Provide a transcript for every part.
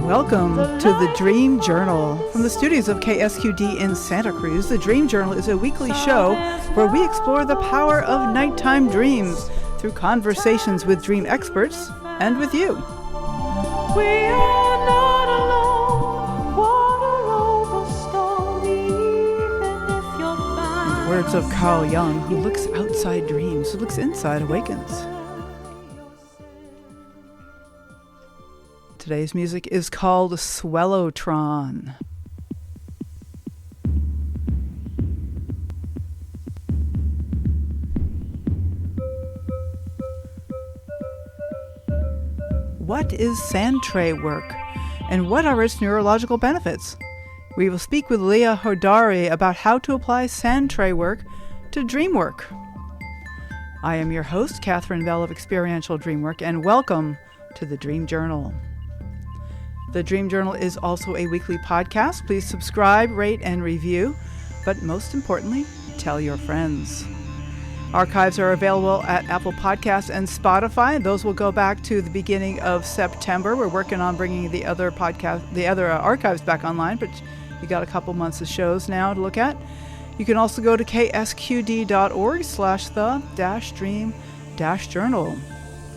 Welcome to the Dream Journal. From the studios of KSQD in Santa Cruz, the Dream Journal is a weekly show where we explore the power of nighttime dreams through conversations with dream experts and with you. We are not alone. Water over stone, even if you're fine. The words of Carl Jung, who looks outside dreams, who looks inside awakens. Today's music is called Swellotron. What is sandtray work, and what are its neurological benefits? We will speak with Leah Hodari about how to apply sandtray work to dreamwork. I am your host, Catherine Bell of Experiential Dreamwork, and welcome to the Dream Journal. The Dream Journal is also a weekly podcast. Please subscribe, rate, and review, but most importantly, tell your friends. Archives are available at Apple Podcasts and Spotify. Those will go back to the beginning of September. We're working on bringing the other archives back online, but you got a couple months of shows now to look at. You can also go to ksqd.org/the-dream-journal.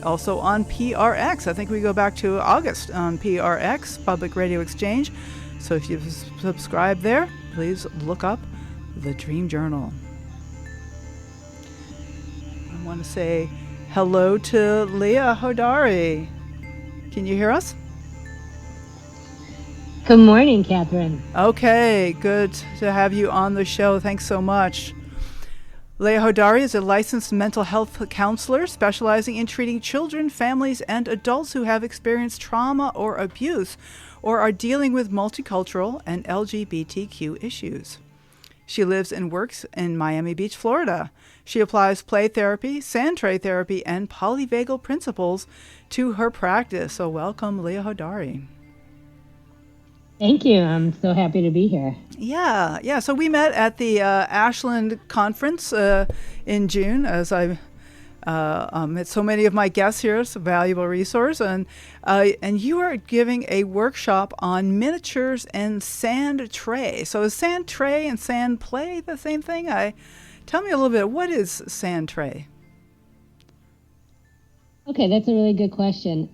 Also on PRX. I think we go back to August on PRX, Public Radio Exchange. So if you subscribe there, please look up the Dream Journal. I want to say hello to Leah Hodari. Can you hear us? Good morning, Catherine. Okay, good to have you on the show. Thanks so much. Leah Hodari is a licensed mental health counselor specializing in treating children, families, and adults who have experienced trauma or abuse or are dealing with multicultural and LGBTQ issues. She lives and works in Miami Beach, Florida. She applies play therapy, sandtray therapy, and polyvagal principles to her practice. So welcome, Leah Hodari. Thank you. I'm so happy to be here. Yeah. So we met at the Ashland conference in June, as I met so many of my guests here. It's a valuable resource, and you are giving a workshop on miniatures and sand tray. So is sand tray and sand play the same thing? Tell me a little bit. What is sand tray? Okay, that's a really good question.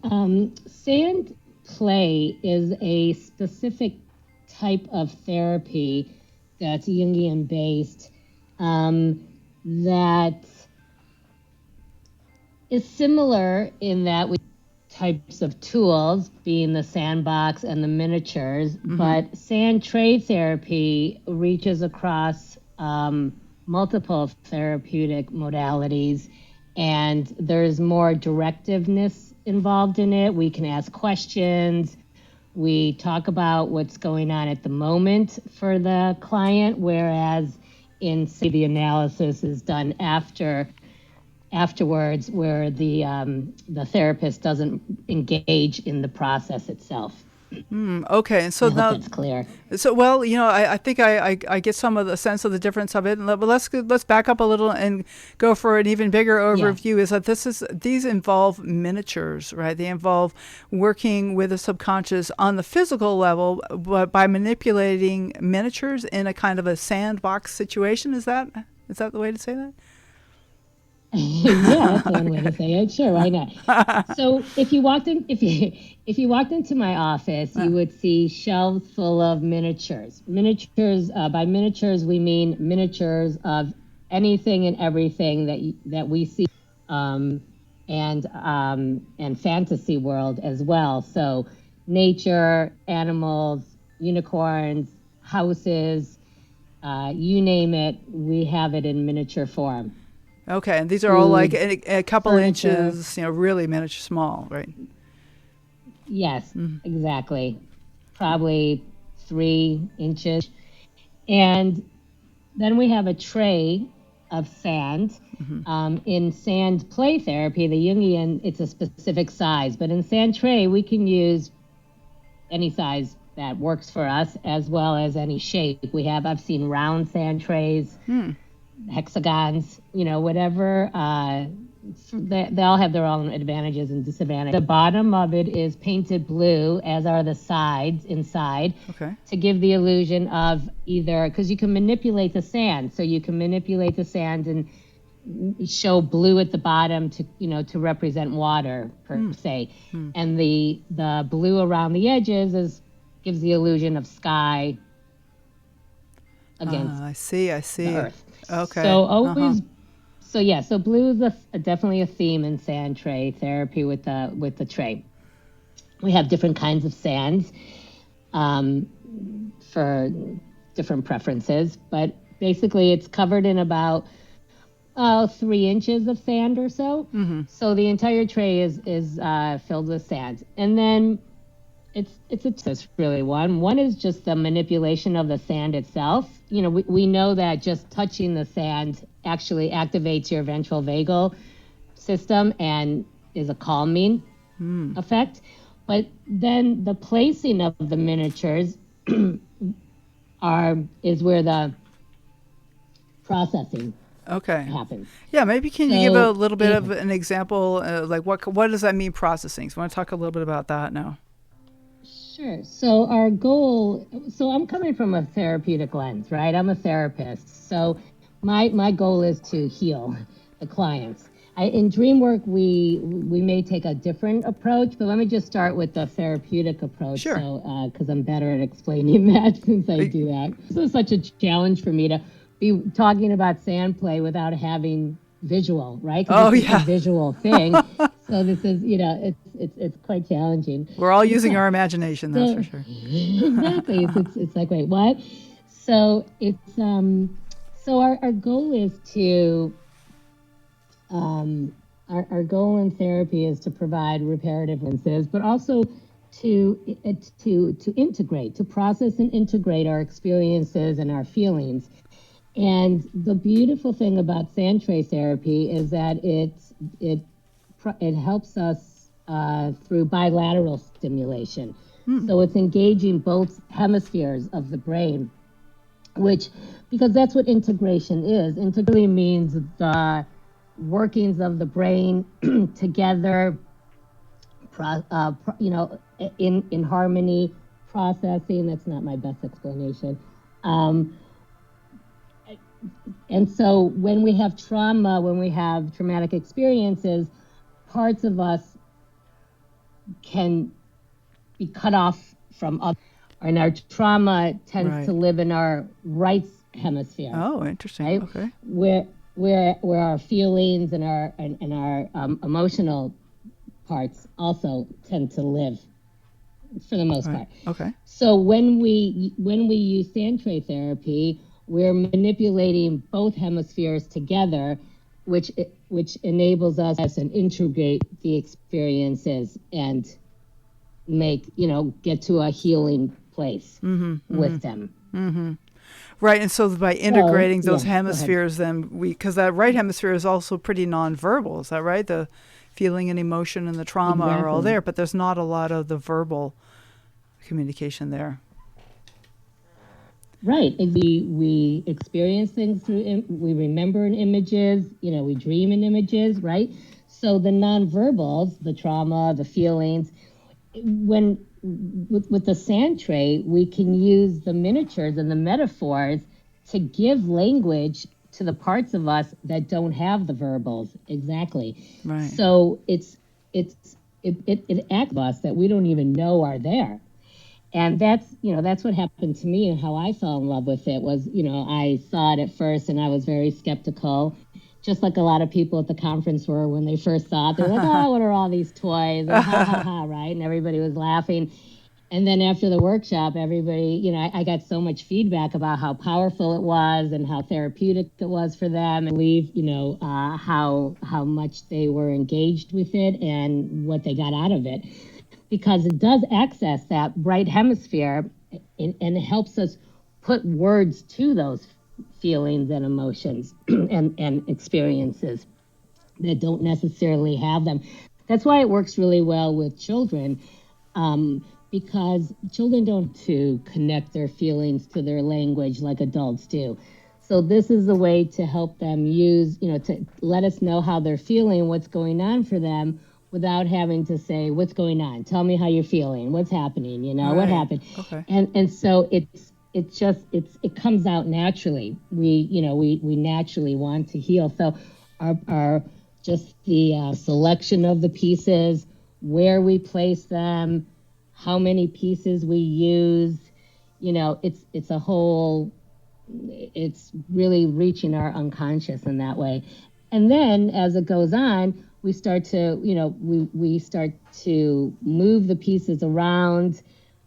Sand play is a specific type of therapy that's Jungian based that is similar in that we types of tools being the sandbox and the miniatures, but sand tray therapy reaches across multiple therapeutic modalities, and there's more directiveness involved in it. We can ask questions. We talk about what's going on at the moment for the client, whereas in say the analysis is done afterwards, where the therapist doesn't engage in the process itself. Okay, so now that's clear. So, well, I think I get some of the sense of the difference of it. But let's back up a little and go for an even bigger overview. Is that these involve miniatures, right? They involve working with the subconscious on the physical level, but by manipulating miniatures in a kind of a sandbox situation. Is that the way to say that? Yeah, that's one way to say it. Sure, why not? So if you walked into my office, you would see shelves full of miniatures. Miniatures. By miniatures, we mean miniatures of anything and everything that we see, and fantasy world as well. So nature, animals, unicorns, houses, you name it, we have it in miniature form. Okay, and these are all like a couple inches, really miniature small, right? Yes, exactly. Probably 3 inches. And then we have a tray of sand. In sand play therapy, the Jungian, it's a specific size. But in sand tray, we can use any size that works for us, as well as any shape. I've seen round sand trays, hexagons, whatever they all have their own advantages and disadvantages. The bottom of it is painted blue, as are the sides inside, to give the illusion of either, because you can manipulate the sand. So you can manipulate the sand and show blue at the bottom to represent water per se. And the blue around the edges gives the illusion of sky against I see. the earth. Okay. So always So blue is definitely a theme in sand tray therapy with the tray. We have different kinds of sands for different preferences, but basically it's covered in about 3 inches of sand or so. So the entire tray is filled with sand, and then it's really one is just the manipulation of the sand itself. We know that just touching the sand actually activates your ventral vagal system and is a calming effect. But then the placing of the miniatures is where the processing happens. Yeah, maybe can you give a little bit of an example? Like what does that mean, processing? So I want to talk a little bit about that now. Sure. So our goal, I'm coming from a therapeutic lens, right? I'm a therapist. So my goal is to heal the clients. In dreamwork, we may take a different approach, but let me just start with the therapeutic approach. Sure. So, because I'm better at explaining that since I do that. This is such a challenge for me to be talking about sand play without having visual, right? It's a visual thing. So this is, it's quite challenging. We're all using our imagination, that's for sure. Exactly. It's like, wait, what? So it's so our goal is to our goal in therapy is to provide reparative answers, but also to integrate, to process and integrate our experiences and our feelings. And the beautiful thing about sand tray therapy is that it helps us through bilateral stimulation. So it's engaging both hemispheres of the brain, because that's what integration is. Integration means the workings of the brain together, in harmony, processing. That's not my best explanation. And so when we have trauma, when we have traumatic experiences, parts of us can be cut off from others. And our trauma tends to live in our right hemisphere. Oh, interesting. Right? Okay. Where our feelings and our emotional parts also tend to live for the most part. Okay. So when we use sand tray therapy, we're manipulating both hemispheres together, which enables us to integrate the experiences and get to a healing place with them. Right, and so by integrating those hemispheres, then because that right hemisphere is also pretty nonverbal, is that right? The feeling and emotion and the trauma are all there, but there's not a lot of the verbal communication there. Right. We experience things we remember in images, we dream in images, right? So the nonverbals, the trauma, the feelings, with the sand tray, we can use the miniatures and the metaphors to give language to the parts of us that don't have the verbals. Exactly. Right. So it acts us that we don't even know are there. And that's what happened to me, and how I fell in love with it was, I saw it at first and I was very skeptical, just like a lot of people at the conference were when they first saw it. They were like, oh, what are all these toys? And ha, ha, ha, right? And everybody was laughing. And then after the workshop, everybody, I got so much feedback about how powerful it was and how therapeutic it was for them, and how much they were engaged with it and what they got out of it. Because it does access that right hemisphere and it helps us put words to those feelings and emotions and experiences that don't necessarily have them. That's why it works really well with children, because children don't connect their feelings to their language like adults do. So this is a way to help them use, to let us know how they're feeling, what's going on for them, without having to say, what's going on? Tell me how you're feeling. What's happening? What happened? Okay. And so it comes out naturally. We naturally want to heal. So our just the selection of the pieces, where we place them, how many pieces we use, it's a whole, it's really reaching our unconscious in that way. And then as it goes on, we start to, we start to move the pieces around.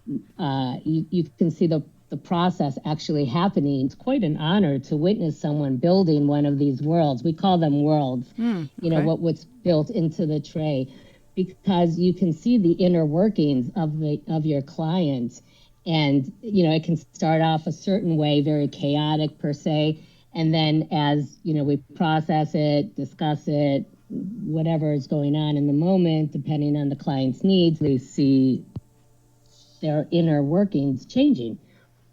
You can see the process actually happening. It's quite an honor to witness someone building one of these worlds. We call them worlds, Okay. What's built into the tray, because you can see the inner workings of your client. And, it can start off a certain way, very chaotic per se. And then as, we process it, discuss it, whatever is going on in the moment, depending on the client's needs, they see their inner workings changing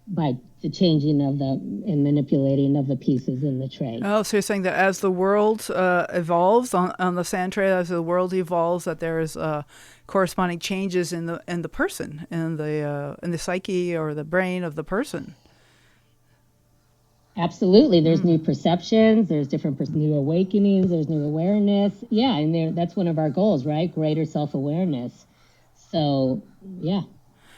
by the changing of and manipulating of the pieces in the tray. Oh, so you're saying that as the world evolves on the sand tray, as the world evolves, that there is corresponding changes in the person, in the psyche or the brain of the person. Absolutely. There's new perceptions, there's different new awakenings, there's new awareness. Yeah, and that's one of our goals, right? Greater self-awareness. So, yeah,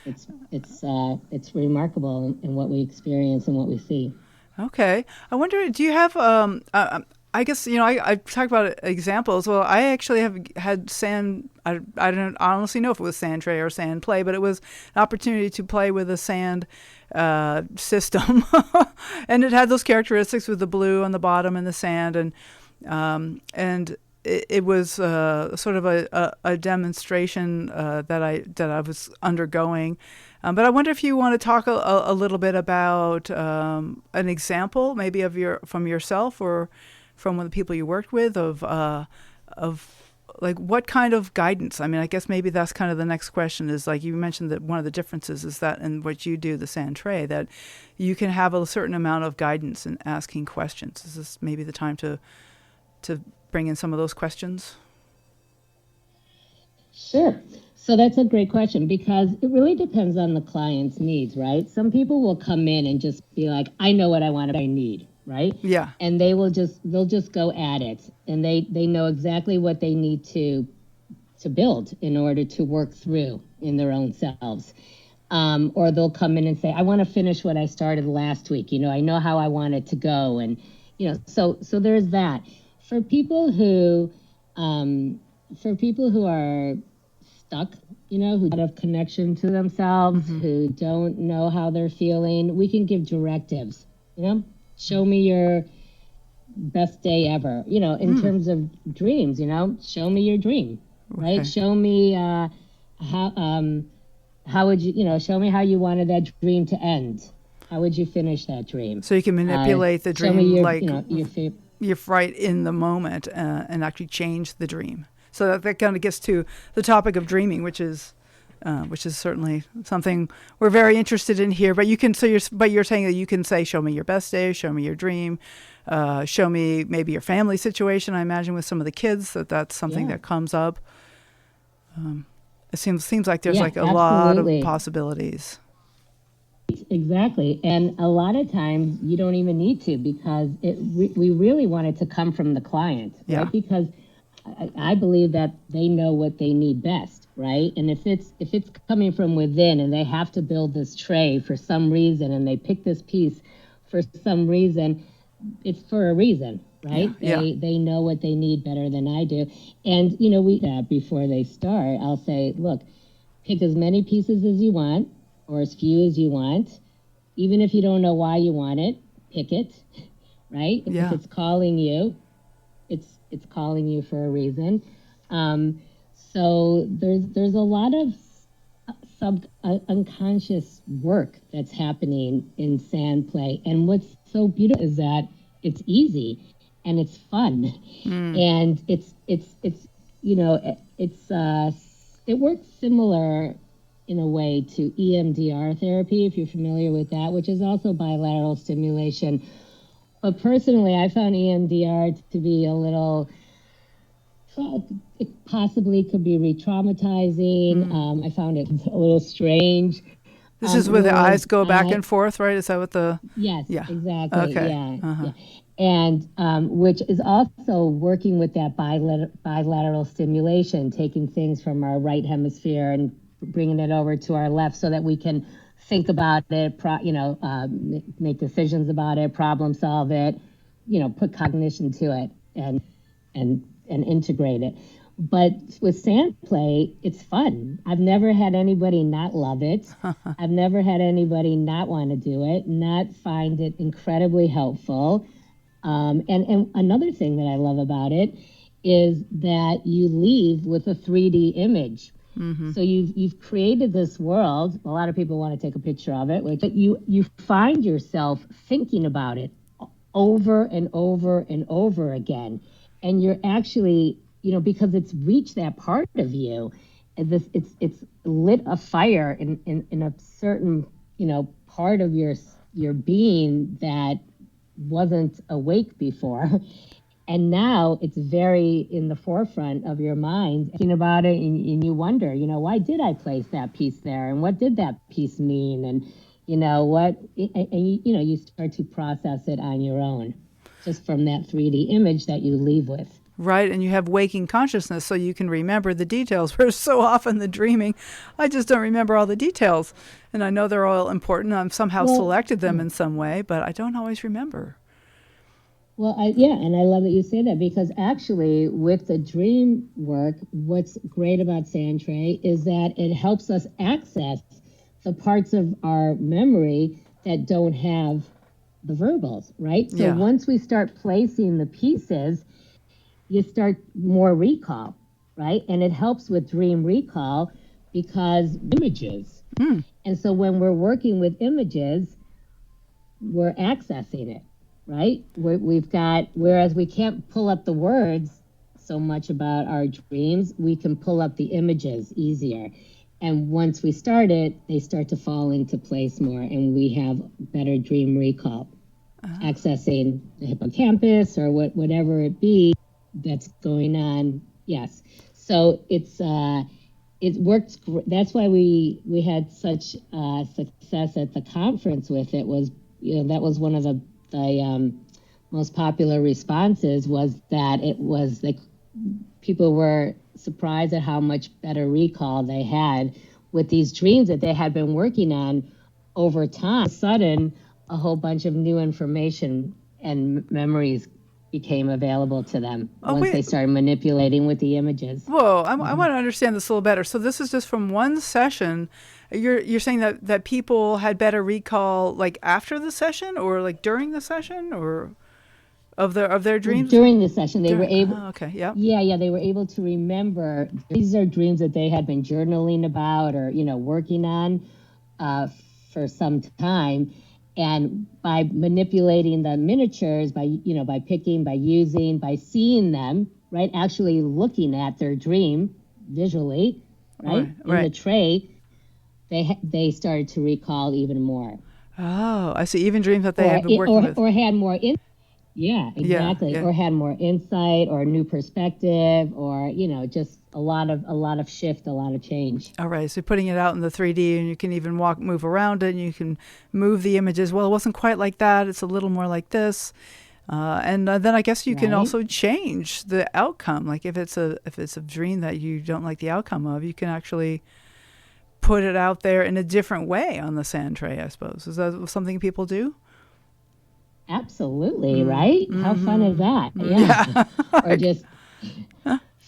it's remarkable in what we experience and what we see. Okay. I wonder, do you have, I guess, I talk about examples. Well, I actually have had sand, I don't honestly know if it was sand tray or sand play, but it was an opportunity to play with a sand system. And it had those characteristics with the blue on the bottom and the sand. And it was sort of a demonstration that I was undergoing. But I wonder if you want to talk a little bit about an example, maybe from yourself or from one of the people you worked with, of like what kind of guidance. I mean, I guess maybe that's kind of the next question. Is like you mentioned that one of the differences is that in what you do, the sand tray, that you can have a certain amount of guidance in asking questions. Is this maybe the time to bring in some of those questions? Sure. So that's a great question, because it really depends on the client's needs, right? Some people will come in and just be like, I know what I need, right? Yeah. And they'll just go at it, and they know exactly what they need to build in order to work through in their own selves. Or they'll come in and say, I want to finish what I started last week. I know how I want it to go. And, so there's that. For people who are stuck, who don't have connection to themselves, who don't know how they're feeling, we can give directives, show me your best day ever, in terms of dreams, show me your dream, right? Okay. Show me how would you, show me how you wanted that dream to end. How would you finish that dream? So you can manipulate the dream, show me your, like your favorite. you're right in the moment, and actually change the dream. So that kind of gets to the topic of dreaming, which is certainly something we're very interested in here. But you're saying that you can say, show me your best day, show me your dream, show me maybe your family situation. I imagine with some of the kids that's something that comes up. It seems like there's like a lot of possibilities. Exactly. And a lot of times you don't even need to, because we really want it to come from the client, right? Because I believe that they know what they need best, right? And if it's coming from within and they have to build this tray for some reason, and they pick this piece for some reason, it's for a reason, right? They know what they need better than I do. And, before they start, I'll say, look, pick as many pieces as you want, or as few as you want. Even if you don't know why you want it, pick it, right? If it's calling you, it's calling you for a reason. So there's a lot of unconscious work that's happening in sand play. And what's so beautiful is that it's easy and it's fun. And it works similar in a way to EMDR therapy, if you're familiar with that, which is also bilateral stimulation, But personally, I found EMDR to be a little, it possibly could be re-traumatizing. I found it a little strange. This is where the eyes go back I and forth, right? Is that what the... Yes, Yeah. exactly. Okay. Yeah, yeah. And which is also working with that bilateral stimulation, taking things from our right hemisphere and bringing it over to our left so that we can think about it, make decisions about it, problem solve it, put cognition to it and integrate it. But with sand play, it's fun. I've never had anybody not love it. I've never had anybody not want to do it, not find it incredibly helpful. And another thing that I love about it is that you leave with a 3D image. So you've created this world. A lot of people want to take a picture of it, but you find yourself thinking about it over and over and over again. And you're actually, because it's reached that part of you, it's lit a fire in a certain, part of your being that wasn't awake before. And now it's very in the forefront of your mind, thinking about it, and you wonder, why did I place that piece there? And what did that piece mean? And, you start to process it on your own, just from that 3D image that you leave with. Right, and you have waking consciousness, so you can remember the details. Whereas so often the dreaming, I just don't remember all the details. And I know they're all important. I've somehow selected them in some way, but I don't always remember. Well, and I love that you say that, because actually with the dream work, what's great about sandtray is that it helps us access the parts of our memory that don't have the verbals, right? So once we start placing the pieces, you start more recall, right? And it helps with dream recall because images. And so when we're working with images, we're accessing it, right? We've got, whereas we can't pull up the words so much about our dreams, we can pull up the images easier. And once we start it, they start to fall into place more, and we have better dream recall, accessing the hippocampus or whatever it be that's going on. Yes. So it works. That's why we had such success at the conference with it. Was that was one of the most popular responses, was that it was like people were surprised at how much better recall they had with these dreams that they had been working on over time. All of a sudden, a whole bunch of new information and memories became available to them once they started manipulating with the images. Whoa, I want to understand this a little better. So this is just from one session. You're saying that people had better recall like after the session or like during the session or of their dreams? During the session, they were able. Oh, okay, yeah. Yeah, they were able to remember. These are dreams that they had been journaling about or working on for some time. And by manipulating the miniatures, by picking, by using, by seeing them, right, actually looking at their dream visually, right, in the tray, they started to recall even more. Oh, I see. Even dreams that they had been working with, or had more. Yeah, exactly. Yeah. Or had more insight or new perspective, or just a lot of shift, a lot of change. All right, so putting it out in the 3D, and you can even move around it, and you can move the images. Well, it wasn't quite like that. It's a little more like this, and then I guess you can also change the outcome. Like if it's a dream that you don't like the outcome of, you can actually put it out there in a different way on the sand tray, I suppose. Is that something people do? Absolutely, right? How fun is that? Yeah. Or just,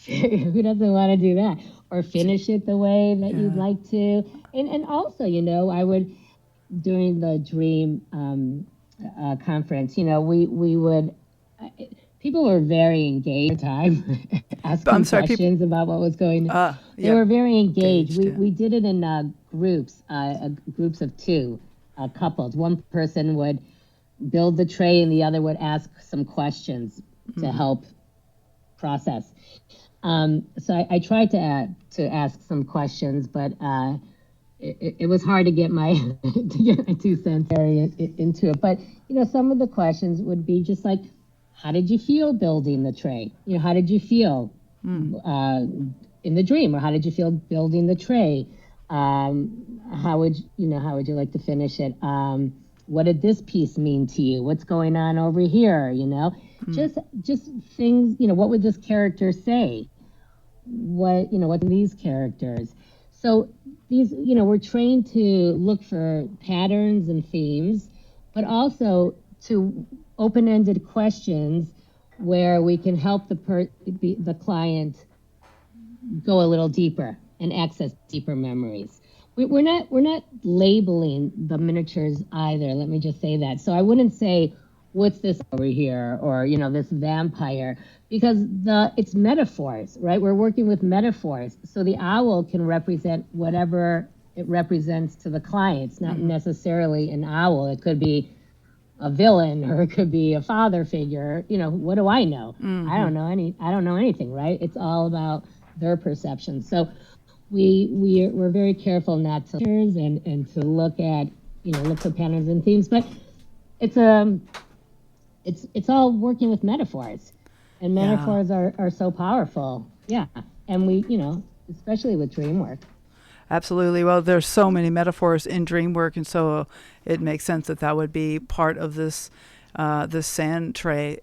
who doesn't want to do that? Or finish it the way that you'd like to. And also, I would, during the dream conference, we would, people were very engaged at the time, asking questions about what was going on. They were very engaged. We did it in groups of two, couples. One person would build the tray and the other would ask some questions to help process. So I tried to ask some questions, but it was hard to get my to get my 2 cents into it. But some of the questions would be just like, how did you feel building the tray? How did you feel in the dream, or how did you feel building the tray? How would you like to finish it? What did this piece mean to you? What's going on over here? Just things. What would this character say? What these characters? So these, we're trained to look for patterns and themes, but also to open-ended questions where we can help the client go a little deeper and access deeper memories. We're not labeling the miniatures either. Let me just say that. So I wouldn't say, what's this over here, or this vampire, because it's metaphors, right? We're working with metaphors. So the owl can represent whatever it represents to the client. It's not necessarily an owl. It could be a villain, or it could be a father figure. What do I know? I don't know anything, right? It's all about their perception. So we're very careful not to and to look for patterns and themes, but it's all working with metaphors, and metaphors are so powerful. Yeah. And we, especially with dream work. Absolutely. Well, there's so many metaphors in dream work, and so it makes sense that would be part of this sand tray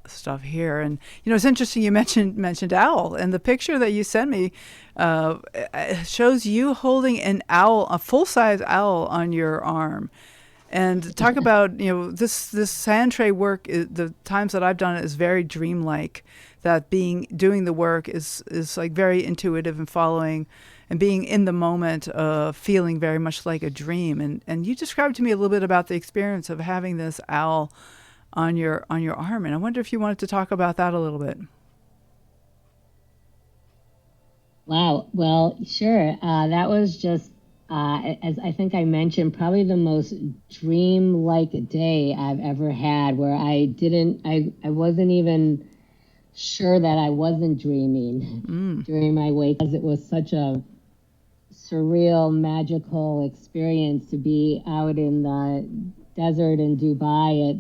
stuff here. And it's interesting you mentioned owl, and the picture that you sent me shows you holding an owl, a full-size owl, on your arm. And talk about this sand tray work. The times that I've done it is very dreamlike. That doing the work is like very intuitive and following, and being in the moment, feeling very much like a dream. And you described to me a little bit about the experience of having this owl on your arm, and I wonder if you wanted to talk about that a little bit. Wow. Well, sure. That was just, as I think I mentioned, probably the most dream-like day I've ever had, where I wasn't even sure that I wasn't dreaming during my wake, because it was such a surreal, magical experience to be out in the desert in Dubai at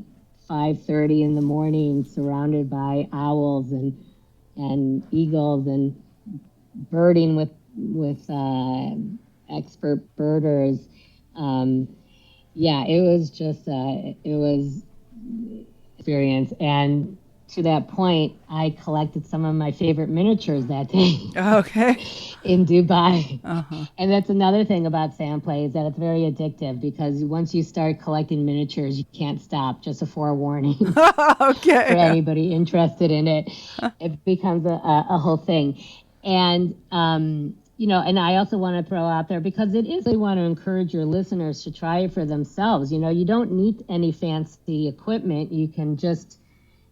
5:30 in the morning, surrounded by owls and eagles, and birding with expert birders. It was just it was experience. And to that point, I collected some of my favorite miniatures that day. Okay. In Dubai. Uh-huh. And that's another thing about sand play, is that it's very addictive, because once you start collecting miniatures, you can't stop. Just a forewarning. Okay. For anybody interested in it, it becomes a whole thing. And and I also want to throw out there, because it is, I want to encourage your listeners to try it for themselves. You don't need any fancy equipment. You can just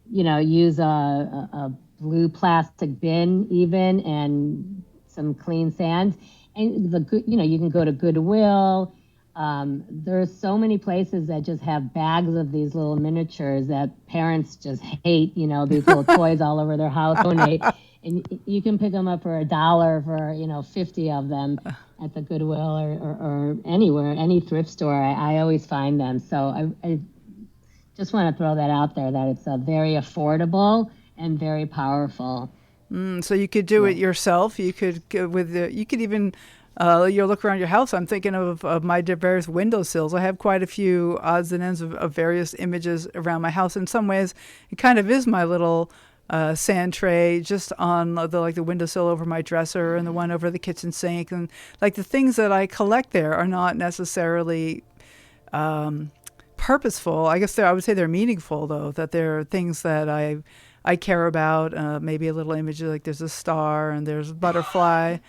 use a blue plastic bin even, and some clean sand. And you can go to Goodwill. There's so many places that just have bags of these little miniatures that parents just hate, these little toys all over their house. Donate. And you can pick them up for $1 for, 50 of them at the Goodwill or anywhere, any thrift store. I always find them. So I just want to throw that out there, that it's very affordable and very powerful. So you could do it yourself. You could you could even you look around your house. I'm thinking of my various windowsills. I have quite a few odds and ends of various images around my house. In some ways, it kind of is my little sand tray, just on the windowsill over my dresser, and the one over the kitchen sink, and like the things that I collect there are not necessarily purposeful. I guess I would say they're meaningful, though, that they're things that I care about. Maybe a little image, like there's a star and there's a butterfly,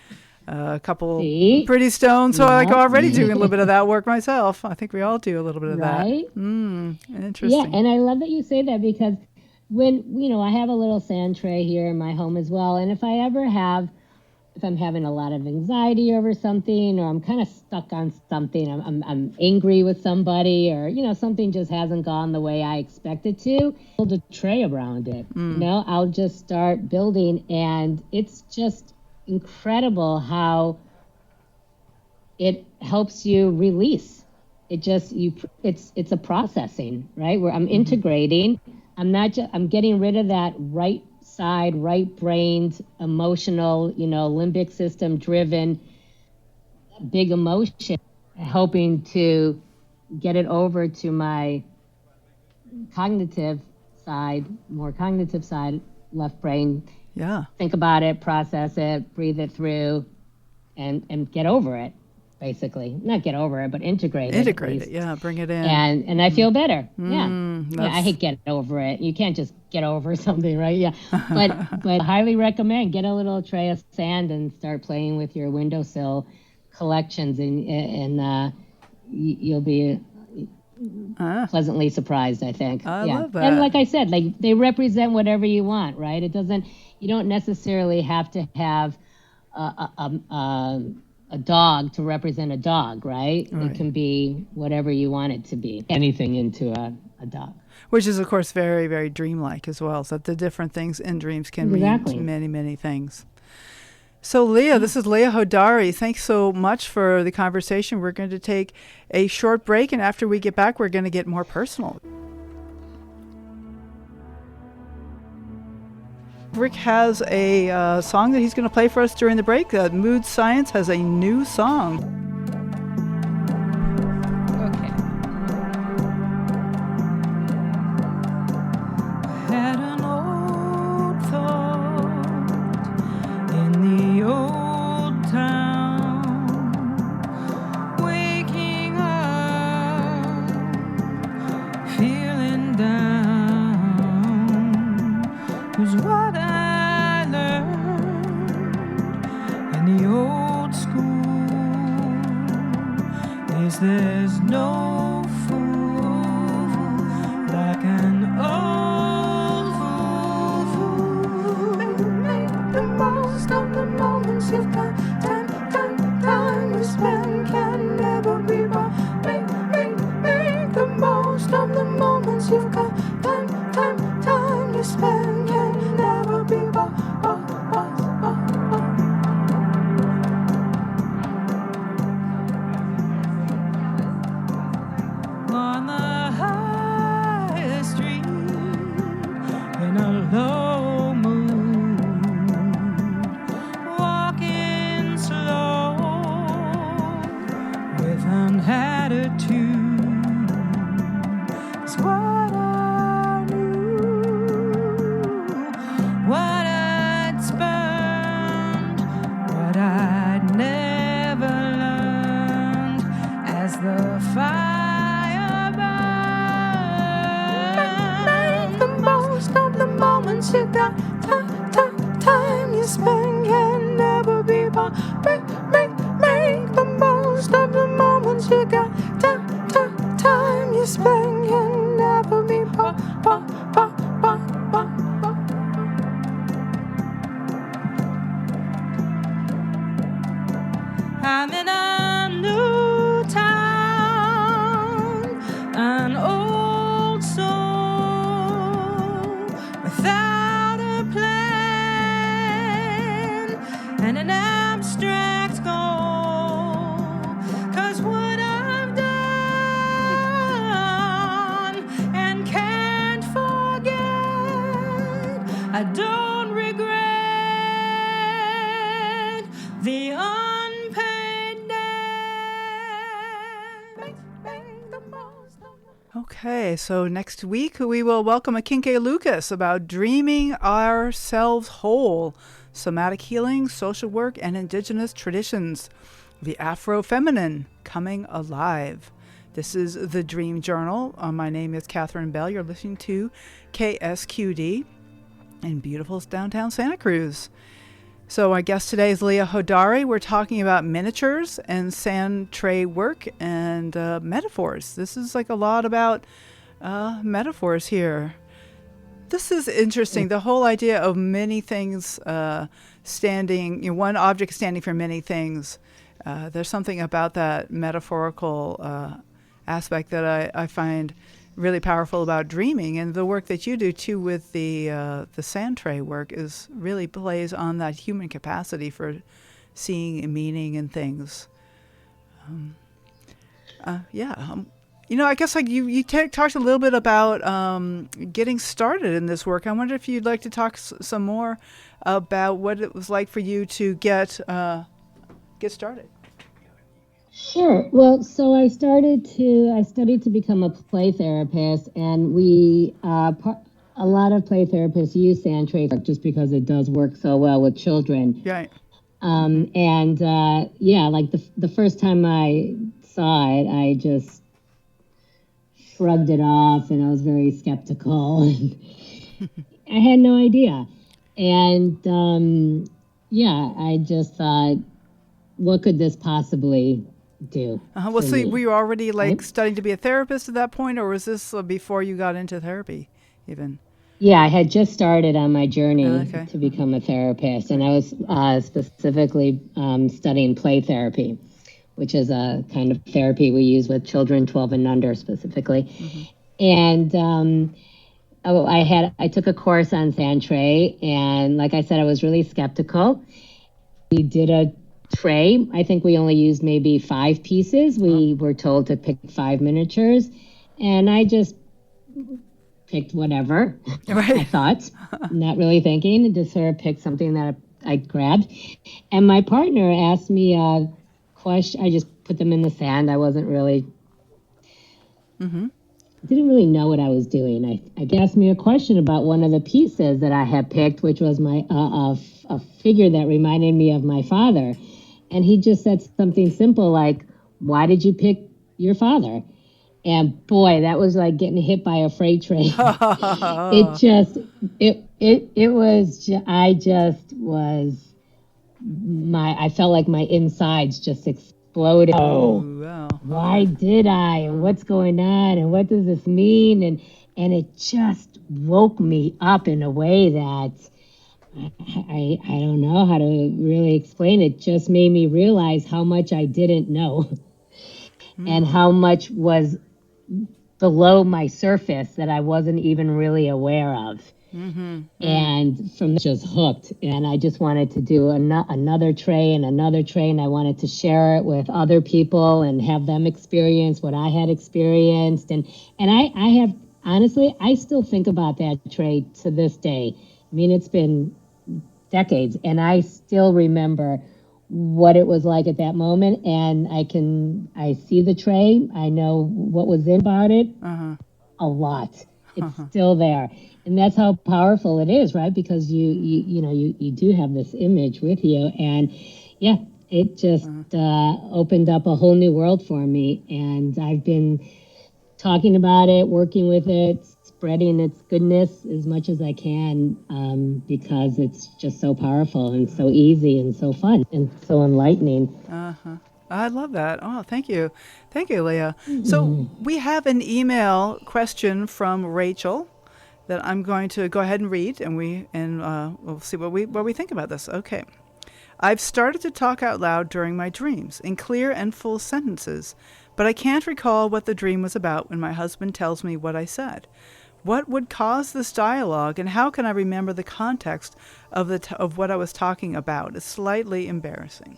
a couple pretty stones. So I already doing a little bit of that work myself. I think we all do a little bit of that. Interesting. Yeah, and I love that you say that, because when, I have a little sand tray here in my home as well. And if I'm having a lot of anxiety over something, or I'm kind of stuck on something, I'm angry with somebody, or, something just hasn't gone the way I expected to, build a tray around it. I'll just start building, and it's just incredible how it helps you release. It's a processing, right? Where I'm integrating. I'm getting rid of that right side, right brained, emotional, limbic system driven, big emotion, hoping to get it over to my more cognitive side, left brain. Yeah. Think about it, process it, breathe it through, and get over it. Basically, not get over it, but integrate it. Yeah, bring it in. And I feel better. I hate getting over it. You can't just get over something, right? Yeah. But highly recommend, get a little tray of sand and start playing with your windowsill collections, and you'll be pleasantly surprised, I think. I love that. And like I said, like they represent whatever you want, right? You don't necessarily have to have a dog to represent a dog, right? It can be whatever you want it to be. Anything into a dog. Which is, of course, very, very dreamlike as well. So the different things in dreams can mean many, many things. So, Leah, this is Leah Hodari. Thanks so much for the conversation. We're going to take a short break, and after we get back, we're going to get more personal. Rick has a song that he's going to play for us during the break. Mood Science has a new song. Okay. I had an old thought in the old town, waking up, feeling down, was what I learned in the old school, is there's no fool like an old fool. Make the most of the moments you've got. Time to spend can never be bought. Make the most of the moments you've got. Time to spend can never be bought. On the high street in a low mood, walking slow with an attitude, is what I knew, what I'd spurned, what I'd never learned as the fire burned. Make the most of the moments you got. Time you spend can never be bought. Make the most of the moments you got. Time you spend can never be bought. I'm in a new town, an old soul, without a plan and an abstract goal. 'Cause what I've done and can't forget, I don't regret the unpaid debt. Make the most of it. Okay, so next week we will welcome Akinke Lucas about dreaming ourselves whole, somatic healing, social work, and indigenous traditions. The Afro-Feminine coming alive. This is the Dream Journal. My name is Catherine Bell. You're listening to KSQD in beautiful downtown Santa Cruz. So our guest today is Leah Hodari. We're talking about miniatures and sand tray work and metaphors. This is like a lot about metaphors here. This is interesting. The whole idea of many things standing, one object standing for many things. There's something about that metaphorical aspect that I find really powerful about dreaming, and the work that you do too with the sand tray work is really plays on that human capacity for seeing meaning in things. Yeah. I guess like you talked a little bit about getting started in this work. I wonder if you'd like to talk some more about what it was like for you to get started. Sure. Well, so I studied to become a play therapist, and a lot of play therapists use sandtray just because it does work so well with children. Right. And like the first time I saw it, I just shrugged it off, and I was very skeptical. I had no idea, and I just thought, what could this possibly do? Well, so were you already right? studying to be a therapist at that point, or was this before you got into therapy, even? Yeah, I had just started on my journey Okay. to become a therapist, and I was specifically studying play therapy, which is a kind of therapy we use with children 12 and under specifically. And I took a course on sandtray, and like I said, I was really skeptical. We did a tray. I think we only used maybe 5 pieces. We were told to pick 5 miniatures, and I just picked whatever Right. I thought, not really thinking, just sort of picked something that I grabbed. And my partner asked me a question. I just put them in the sand. I wasn't really, didn't really know what I was doing. I asked me a question about one of the pieces that I had picked, which was my a figure that reminded me of my father. And he just said something simple like, "Why did you pick your father?" And boy, that was like getting hit by a freight train. I felt like my insides just exploded. Oh, wow. Why did I? And what's going on? And what does this mean? And it just woke me up in a way that I don't know how to really explain. It just made me realize how much I didn't know and how much was below my surface that I wasn't even really aware of. And from there, just hooked. And I just wanted to do another tray and another tray, and I wanted to share it with other people and have them experience what I had experienced. And I have, honestly, I still think about that tray to this day. I mean, it's been decades, and I still remember what it was like at that moment. And I see the tray. I know what was in about it. A lot. It's still there. And that's how powerful it is, right? Because you do have this image with you. And yeah, it just opened up a whole new world for me. And I've been talking about it, working with it, spreading its goodness as much as I can, because it's just so powerful and so easy and so fun and so enlightening. I love that. Oh, thank you. Thank you, Leah. So we have an email question from Rachel that I'm going to go ahead and read, and we'll see what we think about this. Okay. I've started to talk out loud during my dreams in clear and full sentences, but I can't recall what the dream was about when my husband tells me what I said. What would cause this dialogue, and how can I remember the context of what I was talking about? It's slightly embarrassing.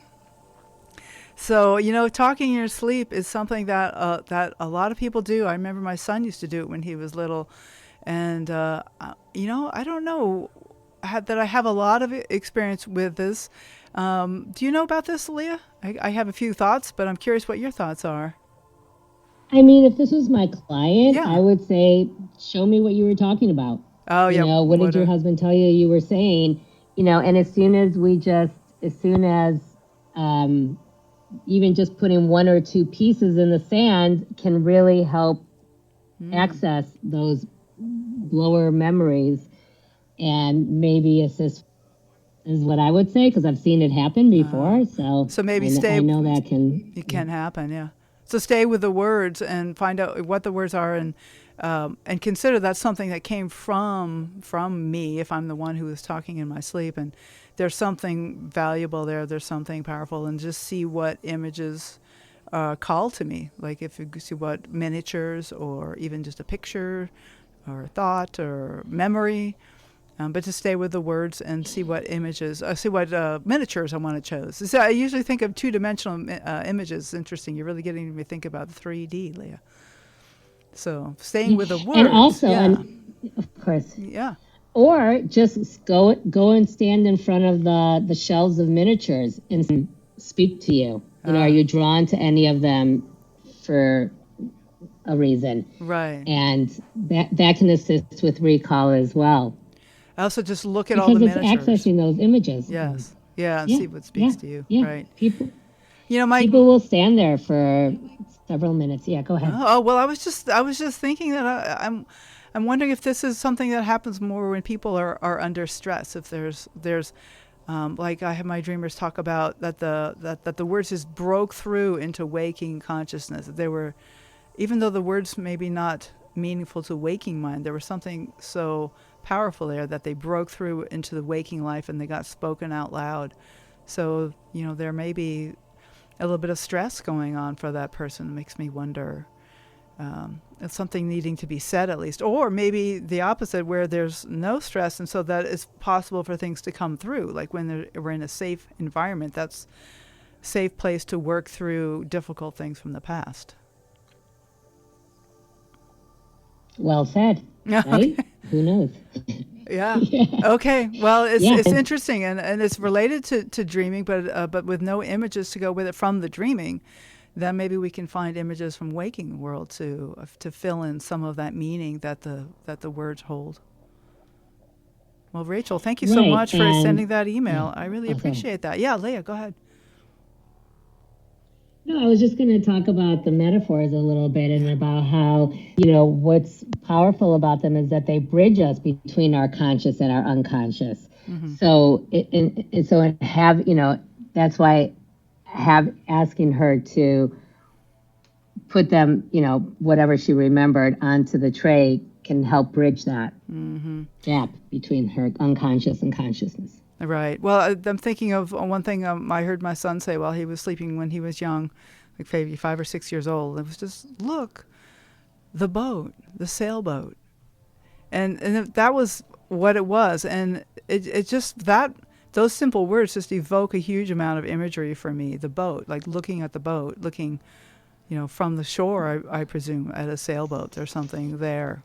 So, talking in your sleep is something that that a lot of people do. I remember my son used to do it when he was little. And, I don't know that I have a lot of experience with this. Do you know about this, Leah? I have a few thoughts, but I'm curious what your thoughts are. I mean, if this was my client, Yeah. I would say, show me what you were talking about. Oh, yeah. What did your husband tell you were saying? And as soon as even just putting 1 or 2 pieces in the sand can really help access those lower memories, and maybe assist is what I would say, because I've seen it happen before. So maybe I know that can. It can happen, yeah. So stay with the words and find out what the words are, and consider that's something that came from me, if I'm the one who is talking in my sleep, and there's something valuable there. There's something powerful, and just see what images call to me. Like if you see what miniatures, or even just a picture, or a thought, or memory. But to stay with the words and see what images, see what miniatures I want to choose. So I usually think of two-dimensional images. Interesting. You're really getting me think about 3D, Leah. So staying with the words. And also, yeah. of course. Yeah. Or just go and stand in front of the shelves of miniatures and speak to you. Are you drawn to any of them for a reason? Right. And that can assist with recall as well. I also just look at all the miniatures. Because it's accessing those images. Yes. Yeah, and see what speaks to you. Yeah. Right. People will stand there for several minutes. Yeah, go ahead. Oh, well, I was just thinking that I'm wondering if this is something that happens more when people are under stress. If there's like I have my dreamers talk about that the words just broke through into waking consciousness. They were, even though the words maybe not meaningful to waking mind, there was something so powerful there that they broke through into the waking life and they got spoken out loud. So there may be a little bit of stress going on for that person. It makes me wonder. It's something needing to be said at least, or maybe the opposite where there's no stress, and so that it's possible for things to come through, like when we're in a safe environment. That's a safe place to work through difficult things from the past. Well said. Right? Who knows? Yeah. Okay. Well, it's interesting, and it's related to dreaming, but with no images to go with it from the dreaming. Then maybe we can find images from waking world to fill in some of that meaning that the words hold. Well, Rachel, thank you so much for sending that email. I really appreciate that. Yeah, Leah, go ahead. No, I was just going to talk about the metaphors a little bit and about how, what's powerful about them is that they bridge us between our conscious and our unconscious. Mm-hmm. So, that's why asking her to put them, whatever she remembered onto the tray can help bridge that gap between her unconscious and consciousness. Right. Well, I'm thinking of one thing I heard my son say while he was sleeping when he was young, like maybe 5 or 6 years old. It was just, look, the boat, the sailboat. And that was what it was. And it just, those simple words just evoke a huge amount of imagery for me. The boat, like looking at the boat, looking, from the shore, I presume, at a sailboat. There's something there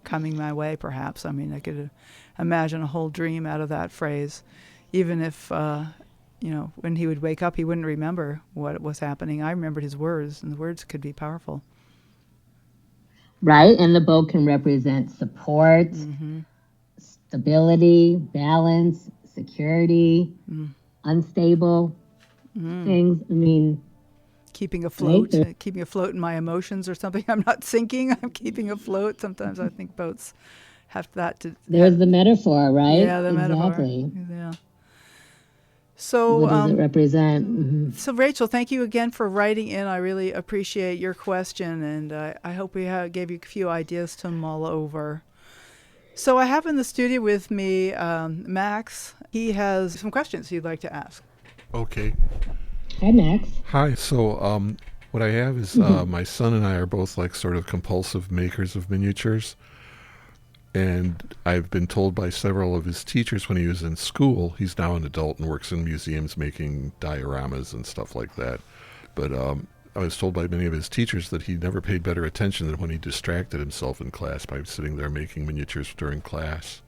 coming my way, perhaps. I mean, I could imagine a whole dream out of that phrase, even if, when he would wake up, he wouldn't remember what was happening. I remembered his words, and the words could be powerful. Right, and the boat can represent support, stability, balance, security, unstable things. I mean, keeping afloat in my emotions or something. I'm not sinking, I'm keeping afloat. Sometimes I think boats have that to... There's the metaphor, right? Yeah, the exactly. metaphor. Yeah. So, what does it represent? Mm-hmm. So, Rachel, thank you again for writing in. I really appreciate your question, and I hope we gave you a few ideas to mull over. So I have in the studio with me Max. He has some questions he'd like to ask. Okay. Hi, Max. Hi. So what I have is my son and I are both like sort of compulsive makers of miniatures. And I've been told by several of his teachers when he was in school, he's now an adult and works in museums making dioramas and stuff like that. But I was told by many of his teachers that he never paid better attention than when he distracted himself in class by sitting there making miniatures during class.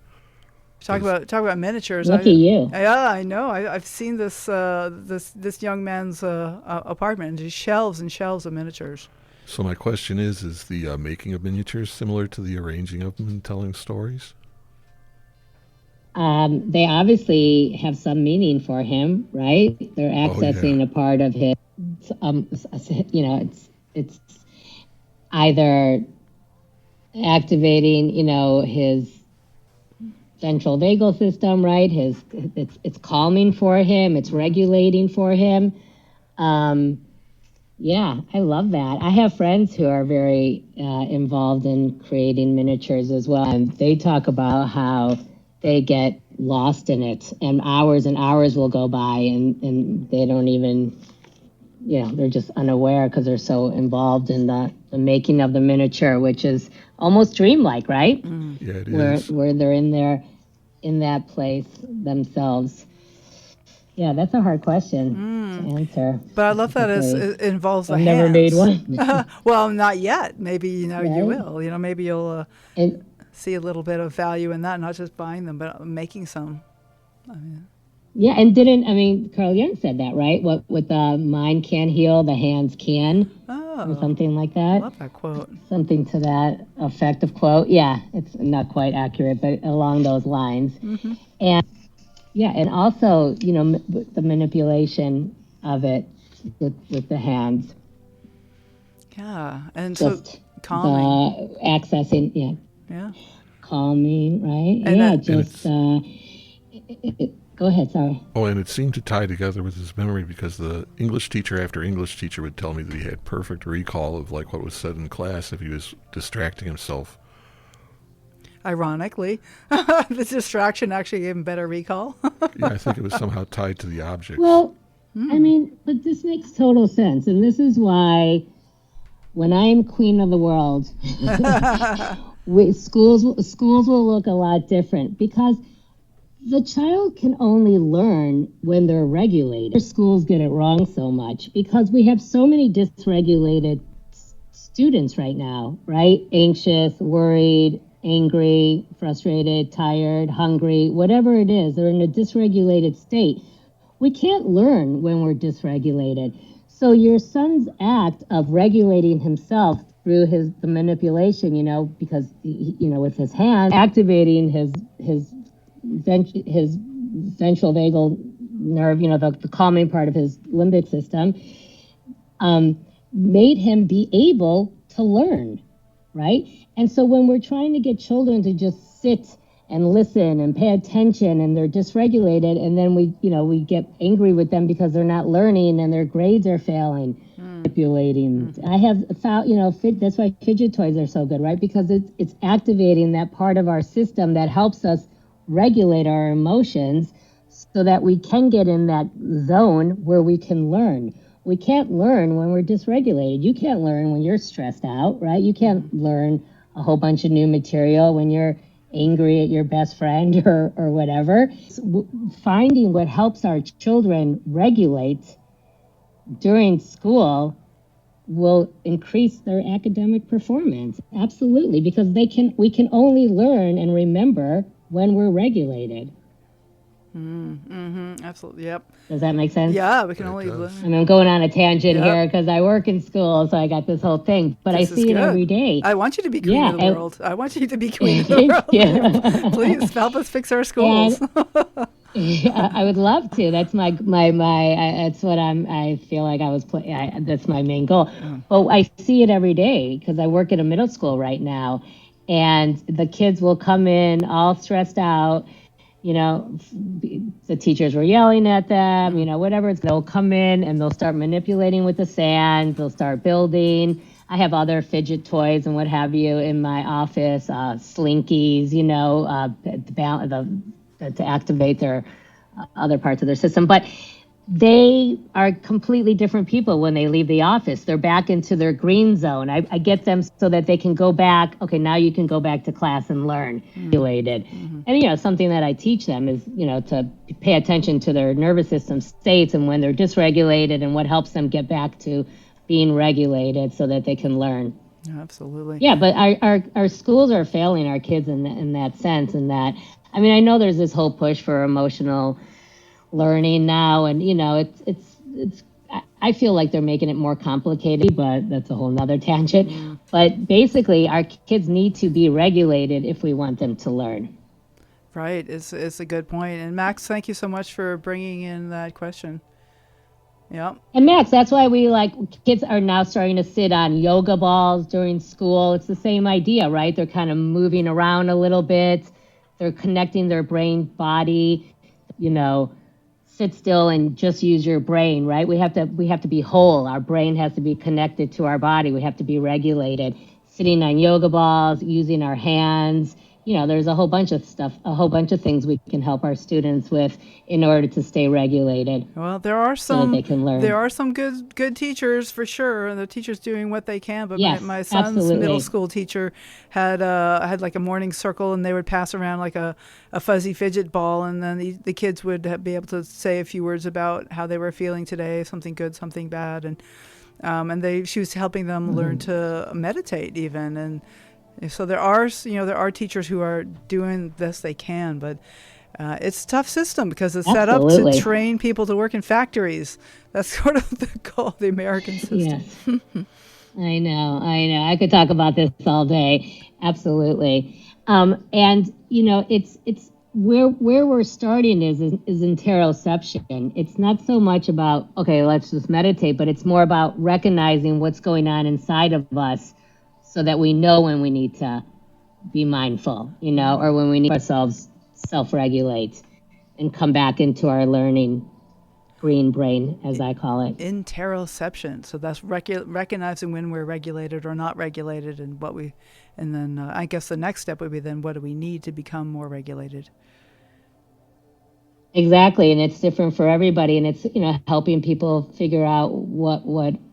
Talk about miniatures. Lucky you. Yeah, I know. I've seen this young man's apartment. Just shelves and shelves of miniatures. So my question is the making of miniatures similar to the arranging of them and telling stories? They obviously have some meaning for him, right? They're accessing a part of his, it's either activating, his central vagal system, right? It's calming for him. It's regulating for him. Yeah, I love that. I have friends who are very involved in creating miniatures as well. And they talk about how they get lost in it and hours will go by and they don't even, they're just unaware because they're so involved in the making of the miniature, which is almost dreamlike, right? Yeah, it is. Where they're in there in that place themselves? Yeah, that's a hard question to answer. But I love that specifically. it involves the I've hands. never made one. Well, not yet. Maybe, you Right? will. Maybe you'll And see a little bit of value in that, not just buying them, but making some. yeah, Carl Jung said that, right? What the mind can heal, the hands can, or Oh, something like I that. love that quote. Something to that effect of quote. Yeah, it's not quite accurate, but along those lines. And yeah, and also, the manipulation of it with the hands, Yeah. And so just calming. the accessing, Yeah. calming, right? And Yeah, that- just go ahead. Sorry. Oh, and it seemed to tie together with his memory because the English teacher after English teacher would tell me that he had perfect recall of like what was said in class if he was distracting himself. Ironically, the distraction actually gave him better recall. Yeah, I think it was somehow tied to the object. Well, but this makes total sense, and this is why when I'm queen of the world, schools will look a lot different because the child can only learn when they're regulated. Schools get it wrong so much because we have so many dysregulated students right now, right? Anxious, worried, angry, frustrated, tired, hungry, whatever it is, they're in a dysregulated state. We can't learn when we're dysregulated. So your son's act of regulating himself through the manipulation, because with his hands, activating his ventral vagal nerve, the calming part of his limbic system, made him be able to learn, right? And so when we're trying to get children to just sit and listen and pay attention and they're dysregulated, and then we get angry with them because they're not learning and their grades are failing, manipulating. I have found, that's why fidget toys are so good, right? Because it's activating that part of our system that helps us regulate our emotions so that we can get in that zone where we can learn. We can't learn when we're dysregulated. You can't learn when you're stressed out, right? You can't learn a whole bunch of new material when you're angry at your best friend or whatever. Finding what helps our children regulate during school will increase their academic performance. Absolutely, because we can only learn and remember when we're regulated. Absolutely. Yep. Does that make sense? Yeah, we can It only does. learn. I'm going on a tangent Yep. here because I work in school, so I got this whole thing. But This I is see it good. every day. I want you to be queen Yeah, of the and- world. I want you to be queen of the world. Yeah. Please help us fix our schools. I would love to. That's that's what I feel like that's my main goal. Well, I see it every day because I work at a middle school right now, and the kids will come in all stressed out. The teachers were yelling at them, whatever. They'll come in and they'll start manipulating with the sand. They'll start building. I have other fidget toys and what have you in my office, slinkies, to activate their other parts of their system. But they are completely different people when they leave the office. They're back into their green zone. I get them so that they can go back. Okay, now you can go back to class and learn. Related. And, something that I teach them is, to pay attention to their nervous system states and when they're dysregulated and what helps them get back to being regulated so that they can learn. Absolutely. Yeah, but our schools are failing our kids in that sense. And that, I know there's this whole push for emotional learning now, and it's I feel like they're making it more complicated, but that's a whole nother tangent. But basically, our kids need to be regulated if we want them to learn. Right. It's a good point. And Max, thank you so much for bringing in that question. Yep. And Max, that's why kids are now starting to sit on yoga balls during school. It's the same idea, right? They're kind of moving around a little bit. They're connecting their brain body, sit still and just use your brain, right? We have to be whole. Our brain has to be connected to our body. We have to be regulated. Sitting on yoga balls, using our hands, there's a whole bunch of stuff, a whole bunch of things we can help our students with in order to stay regulated. Well, there are so that they can learn. There are some good teachers for sure, and the teachers doing what they can. But Yes, my son's absolutely. middle school teacher had like a morning circle, and they would pass around like a fuzzy fidget ball, and then the kids would be able to say a few words about how they were feeling today, something good, something bad, and she was helping them learn to meditate even. And so there are teachers who are doing best they can, but it's a tough system because it's set up to train people to work in factories. That's sort of the goal of the American system. Yes. I know. I could talk about this all day. Absolutely. And it's where we're starting is interoception. It's not so much about, okay, let's just meditate, but it's more about recognizing what's going on inside of us so that we know when we need to be mindful, or when we need ourselves self-regulate and come back into our learning green brain, as I call it. Interoception. So that's recognizing when we're regulated or not regulated, and then I guess the next step would be then what do we need to become more regulated? Exactly, and it's different for everybody, and it's helping people figure out what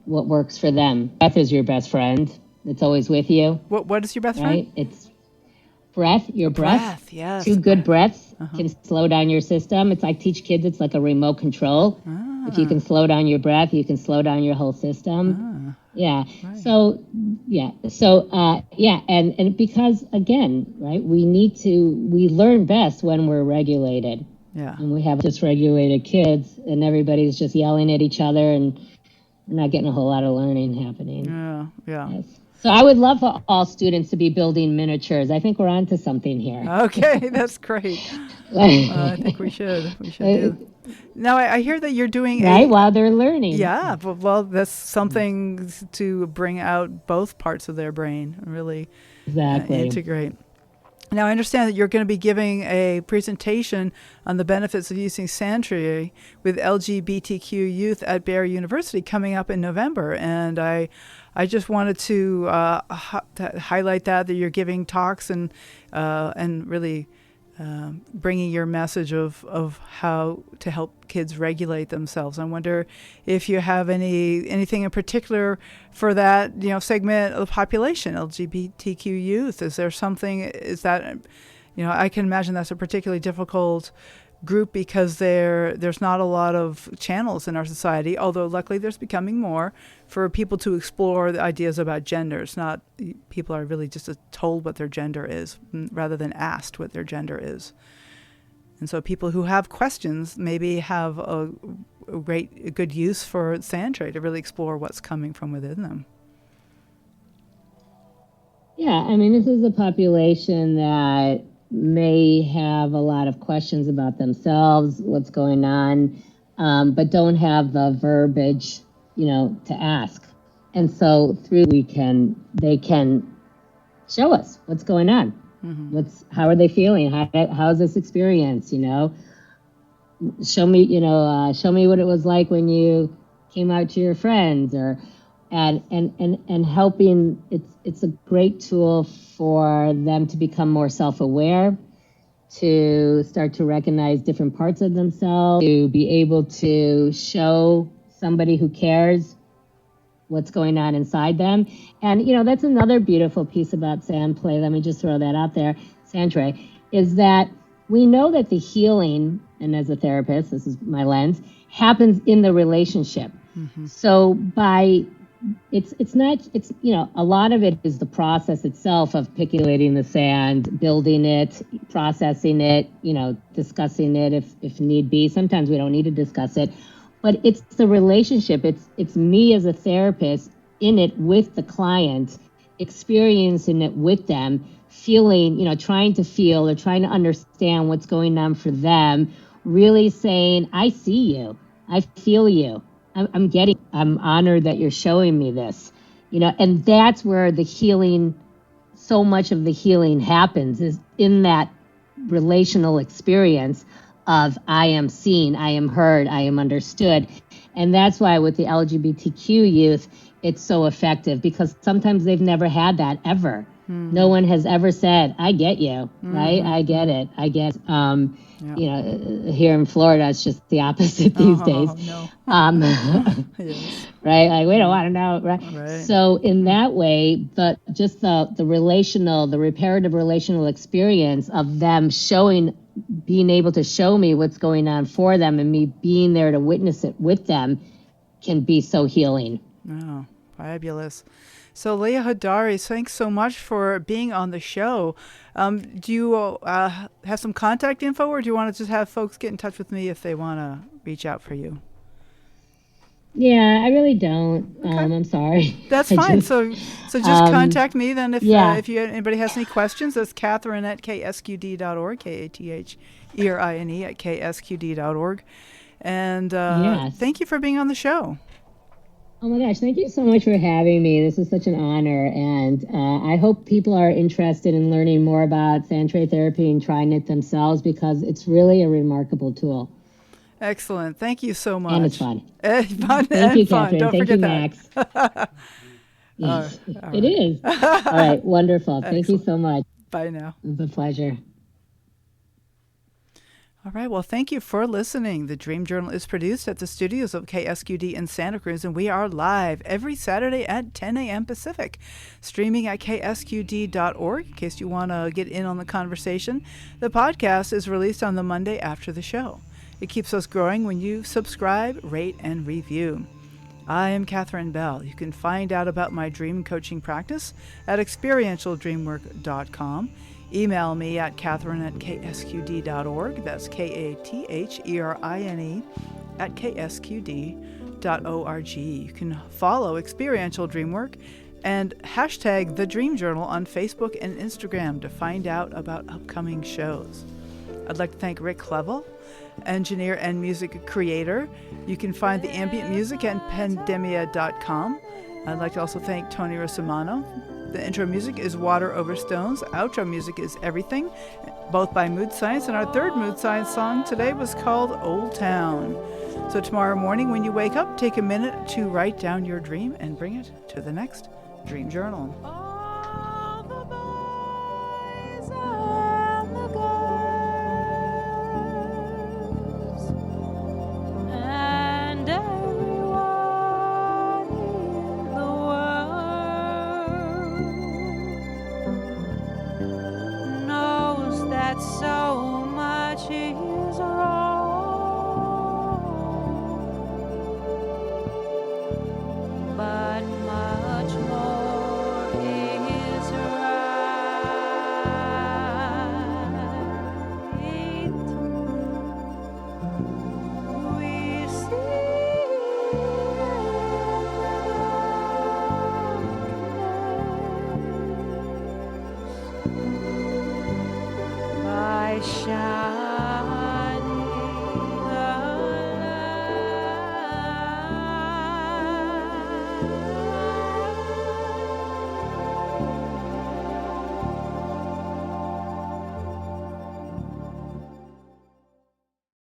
works for them. Breath is your best friend. It's always with you. What is your best right? friend? It's breath. Your breath. Yes. 2 good breaths can slow down your system. I teach kids it's like a remote control. If you can slow down your breath, you can slow down your whole system. Yeah. Right. So and because again, right, we learn best when we're regulated. Yeah. And we have dysregulated kids, and everybody's just yelling at each other, and we're not getting a whole lot of learning happening. Yeah. Yes. So I would love for all students to be building miniatures. I think we're onto something here. Okay, that's great. I think we should. Do. Now, I hear that you're doing while they're learning. Yeah, well, that's something to bring out both parts of their brain, really integrate. Now, I understand that you're going to be giving a presentation on the benefits of using sandtray with LGBTQ youth at Bayer University coming up in November. And I just wanted to highlight that you're giving talks and really bringing your message of how to help kids regulate themselves. I wonder if you have anything in particular for that segment of the population, LGBTQ youth. Is there something? Is that I can imagine that's a particularly difficult group because there's not a lot of channels in our society, although luckily there's becoming more for people to explore the ideas about gender. It's not people are really just told what their gender is rather than asked what their gender is. And so people who have questions maybe have a good use for sandtray to really explore what's coming from within them. Yeah, I mean, this is a population that may have a lot of questions about themselves, what's going on, but don't have the verbiage, to ask. And so they can show us what's going on. Mm-hmm. How are they feeling? How's this experience? Show me what it was like when you came out to your friends, and helping. It's a great tool for them to become more self-aware, to start to recognize different parts of themselves, to be able to show somebody who cares what's going on inside them. And, that's another beautiful piece about sandtray. Let me just throw that out there. Sandtray is that we know that the healing, and as a therapist, this is my lens, happens in the relationship. Mm-hmm. So a lot of it is the process itself of piculating the sand, building it, processing it, discussing it if need be. Sometimes we don't need to discuss it, but it's the relationship. It's me as a therapist in it with the client, experiencing it with them, feeling, trying to feel or trying to understand what's going on for them, really saying, I see you, I feel you. I'm honored that you're showing me this, and that's where the healing, so much of the healing happens is in that relational experience of I am seen, I am heard, I am understood. And that's why with the LGBTQ youth, it's so effective because sometimes they've never had that ever. No one has ever said, I get you, right? I get it. I get, here in Florida, it's just the opposite these days. No. Yes. Right? Like, we don't want to know, right? Right. So in that way, the relational, the reparative relational experience of them being able to show me what's going on for them and me being there to witness it with them can be so healing. Oh, fabulous. So Leah Hodari, thanks so much for being on the show. Do you have some contact info, or do you want to just have folks get in touch with me if they want to reach out for you? Yeah, I really don't. Okay. I'm sorry. That's fine. So just contact me then if anybody has any questions. That's Catherine at ksqd.org, KATHERINE at ksqd.org. And thank you for being on the show. Oh my gosh, thank you so much for having me. This is such an honor. And I hope people are interested in learning more about sandtray therapy and trying it themselves, because it's really a remarkable tool. Excellent. Thank you so much. And it's fun. Thank you, Catherine. Don't Thank forget you, that. Max. Yes, all it is. All right, wonderful. Thank you so much. Bye now. It was a pleasure. All right. Well, thank you for listening. The Dream Journal is produced at the studios of KSQD in Santa Cruz, and we are live every Saturday at 10 a.m. Pacific, streaming at ksqd.org in case you want to get in on the conversation. The podcast is released on the Monday after the show. It keeps us growing when you subscribe, rate, and review. I am Catherine Bell. You can find out about my dream coaching practice at experientialdreamwork.com. Email me at catherine@ksqd.org. That's KATHERINE at ksqd.org. You can follow Experiential Dreamwork and hashtag The Dream Journal on Facebook and Instagram to find out about upcoming shows. I'd like to thank Rick Clevel, engineer and music creator. You can find the ambient music at pandemia.com. I'd like to also thank Tony Rosimano. The intro music is Water Over Stones. Outro music is Everything, both by Mood Science. And our third Mood Science song today was called Old Town. So tomorrow morning when you wake up, take a minute to write down your dream and bring it to the next Dream Journal. All the boys and the girls and everyone in the world knows that so much is wrong, but much more is right. We see in the darkness by shine.